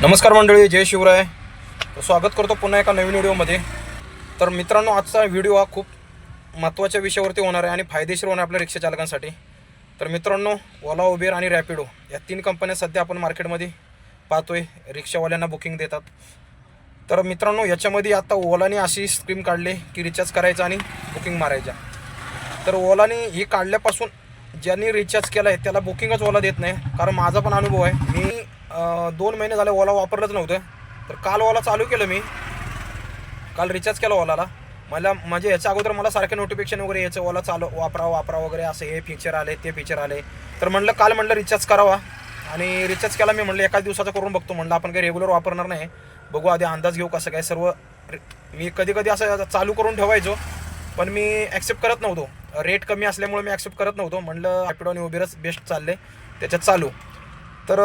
नमस्कार मंडळी, जय शिवराय. स्वागत करतो पुन्हा एका नवीन व्हिडिओमध्ये. तर मित्रांनो, आजचा व्हिडिओ हा खूप महत्त्वाच्या विषयावरती होणार आहे आणि फायदेशीर होणार आपल्या रिक्षा चालकांसाठी. तर मित्रांनो, ओला, उबेर आणि रॅपिडो या तीन कंपन्या सध्या आपण मार्केटमध्ये पाहतोय, रिक्षावाल्यांना बुकिंग देतात. तर मित्रांनो, याच्यामध्ये आता ओलाने अशी स्कीम काढली की रिचार्ज करायचा आणि बुकिंग मारायच्या. तर ओलाने ही काढल्यापासून ज्यांनी रिचार्ज केला आहे त्याला बुकिंगच ओला देत नाही. कारण माझा पण अनुभव आहे, मी 2 महिने झाले ओला वापरलंच नव्हतं. तर काल ओला चालू केलं, मी काल रिचार्ज केला ओलाला. मला म्हणजे याच्या अगोदर मला सारखे नोटिफिकेशन वगैरे यायचं, ओला चालू वापरा वगैरे, असं हे फीचर आले ते फीचर आले. तर काल म्हणलं रिचार्ज करावा आणि रिचार्ज केला. मी म्हणलं एकाच दिवसाचा करून बघतो, म्हणलं आपण काही रेग्युलर वापरणार नाही, बघू आधी अंदाज घेऊ कसं काय सर्व. मी कधी असं चालू करून ठेवायचो, पण मी ॲक्सेप्ट करत नव्हतो. रेट कमी असल्यामुळे मी ॲक्सेप्ट करत नव्हतो. म्हणलं रॅपिडो आणि उबेरच बेस्ट चालले त्याच्यात चालू. तर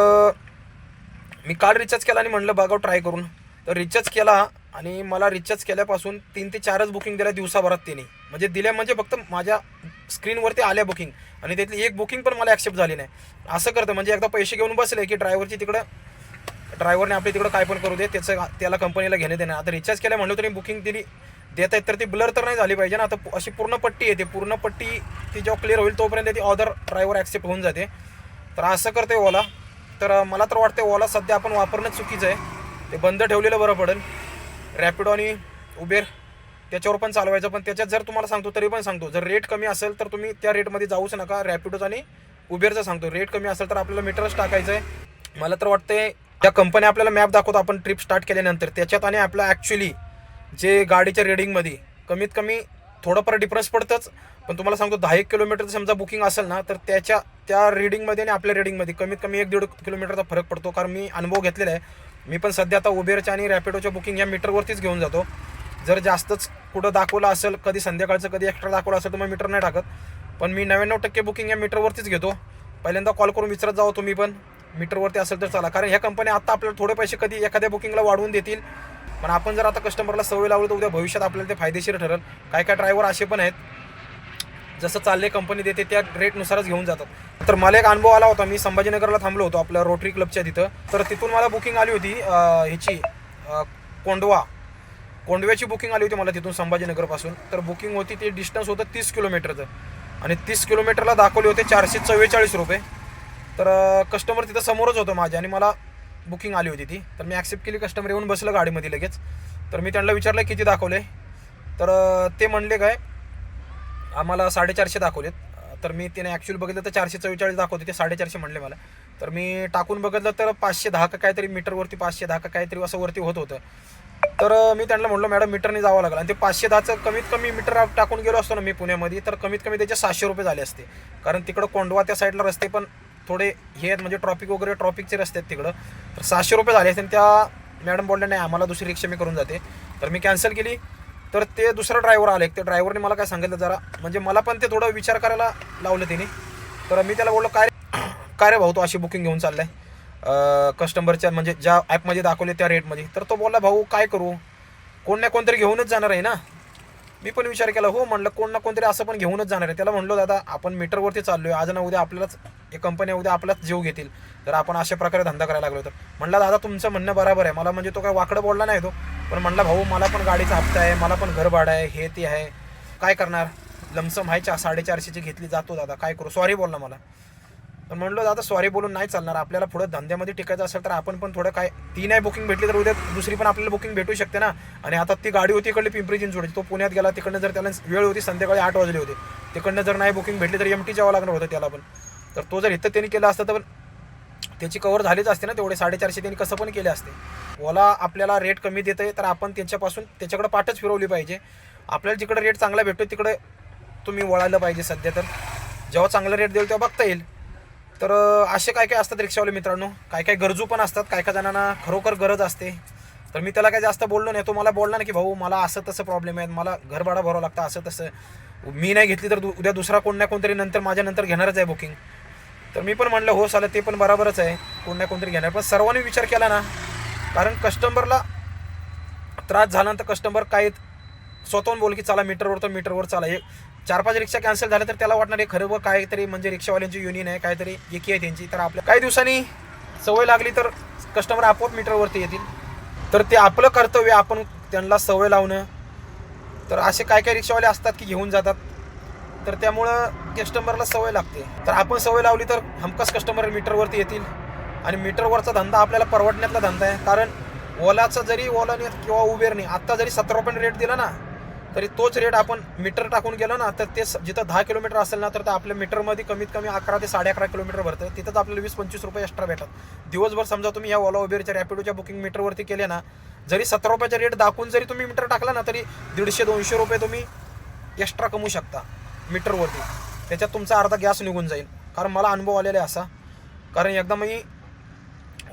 मी काल रिचार्ज केला आणि म्हणलं बघावं ट्राय करून. तर रिचार्ज केला आणि मला रिचार्ज केल्यापासून 3 ते 4च बुकिंग दिल्या दिवसाभरात. त्यांनी म्हणजे दिल्या म्हणजे फक्त माझ्या स्क्रीनवरती आल्या बुकिंग, आणि त्यातली एक बुकिंग पण मला ॲक्सेप्ट झाली नाही. असं करतं म्हणजे एकदा पैसे घेऊन बसले की ड्रायव्हरने आपली तिकडं काय पण करू दे, त्याला कंपनीला घेणे देणं. आता रिचार्ज केल्या म्हणलं तरी बुकिंग दिली देत आहेत, तर ती ब्लर तर नाही झाली पाहिजे ना. आता अशी पूर्ण पट्टी येते, पूर्ण पट्टी ती जेव्हा क्लिअर होईल तोपर्यंत ती अदर ड्रायव्हर ॲक्सेप्ट होऊन जाते. तर असं करते ओला. तर मला तर वाटते ओला सध्या आपण वापरणं चुकीचं आहे, ते बंद ठेवलेलं बरं पडेल. रॅपिडो आणि उबेर त्याच्यावर पण चालवायचं, पण त्याच्यात जर तुम्हाला सांगतो तरी पण सांगतो, जर रेट कमी असेल तर तुम्ही त्या रेटमध्ये जाऊच नका. रॅपिडोचं आणि उबेरचं सांगतो, रेट कमी असेल तर आपल्याला मीटरच टाकायचं आहे. मला तर वाटते त्या कंपन्या आपल्याला मॅप दाखवतो आपण ट्रिप स्टार्ट केल्यानंतर, त्याच्यात आणि आपलं ॲक्च्युली जे गाडीच्या रिडिंगमध्ये कमीत कमी थोडंफार डिफरन्स पडतंच. पण तुम्हाला सांगतो 10-1 किलोमीटरचं समजा बुकिंग असेल ना, तर त्या रिडिंगमध्ये आणि आपल्या रिडिंगमध्ये कमीत कमी 1-1.5 किलोमीटरचा फरक पडतो. कारण मी अनुभव घेतलेला आहे. मी पण सध्या आता उबेरच्या आणि रॅपिडोच्या बुकिंग या मीटरवरतीच घेऊन जातो. जर जास्तच कुठं दाखवलं असेल, कधी संध्याकाळचं कधी एक्स्ट्रा दाखवलं असेल तर मग मीटर नाही टाकत. पण मी 99% बुकिंग या मीटरवरतीच घेतो. पहिल्यांदा कॉल करून विचारत जावं तुम्ही पण, मीटरवरती असेल तर चला. कारण ह्या कंपन्या आता आपल्याला थोडे पैसे कधी एखाद्या बुकिंगला वाढवून देतील, पण आपण जर आता कस्टमरला सवय लावली तर उद्या भविष्यात आपल्याला ते फायदेशीर ठरेल. काय ड्रायव्हर असे पण आहेत, जसं चालले कंपनी देते त्या रेटनुसारच घेऊन जातात. तर मला एक अनुभव आला होता. मी संभाजीनगरला थांबलो होतो आपल्या रोटरी क्लबच्या तिथं. तर तिथून मला बुकिंग आली होती ह्याची कोंडव्याची बुकिंग आली होती मला तिथून संभाजीनगरपासून. तर बुकिंग होती, ते डिस्टन्स होतं 30 किलोमीटरचं, आणि 30 किलोमीटरला दाखवले होते 444 रुपये. तर कस्टमर तिथं समोरच होतं माझ्या आणि मला बुकिंग आली होती ती. तर मी ॲक्सेप्ट केली. कस्टमर येऊन बसलं गाडीमध्ये लगेच. तर मी त्यांना विचारलं किती दाखवले. तर ते म्हणले काय आम्हाला 450 दाखवलेत. तर मी त्याने ॲक्च्युअली बघितलं तर 444 दाखवते, ते 450 म्हणले मला. तर मी टाकून बघितलं तर 510 का काहीतरी मीटरवरती 510 का काहीतरी असं वरती होत होतं. तर मी त्यांना म्हणलो मॅडम मीटरने जावं लागलं. आणि ते 510चं कमीत कमी मीटर टाकून गेलो असतो ना मी पुण्यामध्ये, तर कमीत कमी त्याचे 700 रुपये झाले असते. कारण तिकडं कोंडवा त्या साईडला रस्ते पण थोडे हे आहेत, म्हणजे ट्रॉफिकचे रस्ते आहेत तिकडं. तर 700 रुपये झाले असते. आणि त्या मॅडम बोलल्या नाही आम्हाला दुसरी रिक्षा मी करून जाते. तर मी कॅन्सल केली. तर ते दुसरा ड्रायव्हर आले, त्या ड्रायव्हरने मला काय सांगितलं जरा, म्हणजे मला पण ते थोडं विचार करायला लावलं त्याने. तर मी त्याला बोललो काय रे भाऊ तो अशी बुकिंग घेऊन चाललाय कस्टमरच्या, म्हणजे ज्या ॲपमध्ये दाखवले त्या रेटमध्ये. तर तो बोलला भाऊ काय करू, कोण ना कोणतरी घेऊनच जाणार आहे ना. मी पण विचार केला, हो म्हणलं कोण ना कोणतरी असं पण घेऊनच जाणार आहे. त्याला म्हणलो दादा आपण मीटरवरती चाललो आहे, आज ना उद्या आपल्यालाच हे कंपन्या उद्या आपलाच जीव घेतील जर आपण अशा प्रकारे धंदा करायला लागलो तर. म्हणलं दादा तुमचं म्हणणं बरोबर आहे. मला म्हणजे तो काय वाकडं बोलला नाही तो, पण म्हणला भाऊ मला पण गाडीचा हप्ता आहे, मला पण घर भाडं आहे, हे ते आहे, काय करणार. लमसम आहे 450ची घेतली, जातो दादा काय करू, सॉरी बोलला मला. पण म्हणलो दादा सॉरी बोलून नाही चालणार. आपल्याला पुढं धंद्यामध्ये टिकायचं असेल तर आपण पण थोडं काय, ती नाही बुकिंग भेटली तर उद्या दुसरी पण आपल्याला बुकिंग भेटू शकते ना. आणि आता ती गाडी होती इकडली पिंपरी चिंचवडची, तो पुण्यात गेला. तिकडनं जर त्याला वेळ होती संध्याकाळी 8 वाजले होते, तिकडनं जर नाही बुकिंग भेटली तर MT जावं लागणार होतं त्याला पण. तर तो जर इथं त्यांनी केलं असतं तर त्याची कवर झालीच असते ना, तेवढे 450 त्यांनी कसं पण केले असते. ओला आपल्याला रेट कमी देत आहे तर आपण त्याच्याकडे पाठच फिरवली पाहिजे. आपल्याला जिकडे रेट चांगला भेटतो तिकडे तुम्ही वळायला पाहिजे. सध्या तर जेव्हा चांगला रेट देईल तेव्हा बघता येईल. तर असे काय असतात रिक्षावाले मित्रांनो, काय गरजू पण असतात, काय जणांना खरोखर गरज असते. तर मी त्याला काय जास्त बोललो नाही. तो मला बोलला ना की भाऊ मला असं तसं प्रॉब्लेम आहे, मला घर भाडं भरावं लागतं, असं तसं, मी नाही घेतली तर उद्या दुसरा कोण ना कोणतरी नंतर माझ्यानंतर घेणारच आहे बुकिंग. तर मी पण म्हणलं हो चालेल, ते पण बरोबरच आहे, कोण ना कोणतरी घेणार. पण सर्वांनी विचार केला ना, कारण कस्टमरला त्रास झाल्यानंतर कस्टमर काय स्वतःहून बोल की चला मीटरवर चला. हे 4-5 रिक्षा कॅन्सल झाल्या तर त्याला वाटणार हे खरं काहीतरी म्हणजे रिक्षावाल्यांची युनियन आहे, काहीतरी एकी आहे त्यांची. तर आपल्या काही दिवसांनी सवय लागली तर कस्टमर आपोआप मीटरवरती येतील. तर ते आपलं कर्तव्य, आपण त्यांना सवय लावणं. तर असे काय काय रिक्षावाले असतात की घेऊन जातात, तर त्यामुळं कस्टमरला सवय लागते. तर आपण सवय लावली तर हमखास कस्टमर मीटरवरती येतील. आणि मीटरवरचा धंदा आपल्याला परवडण्यातला धंदा आहे. कारण ओलाचा जरी ओलाने किंवा उबेरने आत्ता जरी 17 रुपयाने रेट दिला ना, तरी तोच रेट आपण मीटर टाकून गेलो ना, तर ते जिथं 10 किलोमीटर असेल ना, तर ते आपल्या मीटरमध्ये कमीत कमी 11 ते 11.5 किलोमीटर भरतं. तिथंच आपल्याला 20-25 रुपये एक्स्ट्रा भेटतात. दिवसभर समजा तुम्ही या ओला उबेरच्या रॅपिडोच्या बुकिंग मीटरवरती केले ना, जरी 17 रुपयाचा रेट दाखवून जरी तुम्ही मीटर टाकला ना, तरी 150-200 रुपये तुम्ही एक्स्ट्रा कमवू शकता मीटरवरती. त्याच्यात तुमचा अर्धा गॅस निघून जाईल. कारण मला अनुभव आलेला आहे असा. कारण एकदा मी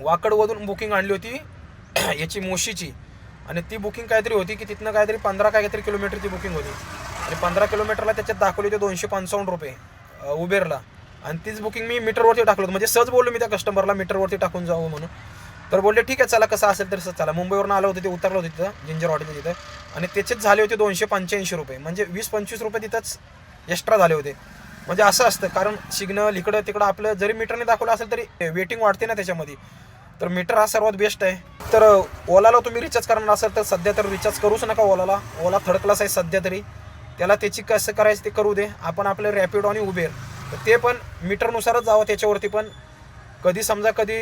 वाकडवरून बुकिंग आणली होती याची मोशीची, आणि ती बुकिंग काहीतरी होती की तिथनं काहीतरी 15 काहीतरी किलोमीटरची बुकिंग होती. आणि 15 किलोमीटरला त्याच्यात दाखवले होते 255 रुपये उबेरला. आणि तीच बुकिंग मी मीटरवरती टाकलं होतं. म्हणजे सहज बोललो मी त्या कस्टमरला मीटरवरती टाकून जाऊ म्हणून. तर बोलले ठीक आहे चला, कसं असेल तर चला. मुंबईवरून आलं होतं, ते उतरलं होतं तिथं जिंजर हॉटेलच्या तिथं, आणि त्याचेच झाले होते 285 रुपये. म्हणजे 20-25 रुपये तिथंच एक्स्ट्रा झाले होते. म्हणजे असं असतं, कारण सिग्नल इकडं तिकडं आपलं जरी मीटरने दाखवलं असेल तरी वेटिंग वाढते ना त्याच्यामध्ये. तर मीटर हा सर्वात बेस्ट आहे. तर ओलाला तुम्ही रिचार्ज करणार असाल तर सध्या तर रिचार्ज करूच नका ओलाला. ओला थर्ड क्लास आहे सध्या तरी. त्याला त्याची कसं करायचं ते करू दे. आपण आपलं रॅपिडो आणि उबेर तर ते पण मीटरनुसारच जावं त्याच्यावरती. पण कधी समजा कधी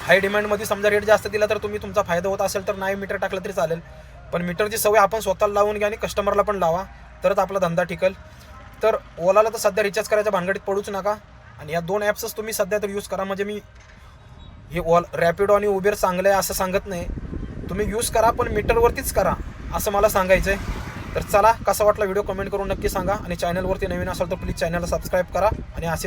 हाय डिमांडमध्ये समजा रेट जास्त दिला तर तुम्ही तुमचा फायदा होत असेल तर नाही मीटर टाकलं तरी चालेल. पण मीटरची सवय आपण स्वतःला लावून घ्या आणि कस्टमरला पण लावा, तरच आपला धंदा टिकल. तर ओलाला तर सध्या रिचार्ज करायच्या भानगडीत पडूच नका. आणि या 2 ॲप्सच तुम्ही सध्या तर यूज करा. म्हणजे मी हे रॅपिडो आणि उबेर चांगलं आहे असं सांगत नाही, तुम्ही यूज करा पण मीटरवरतीच करा असं मला सांगायचं आहे. तर चला, कसा वाटला व्हिडिओ कमेंट करून नक्की सांगा. आणि चॅनलवरती नवीन असाल तर प्लीज चॅनलला सबस्क्राईब करा. आणि असे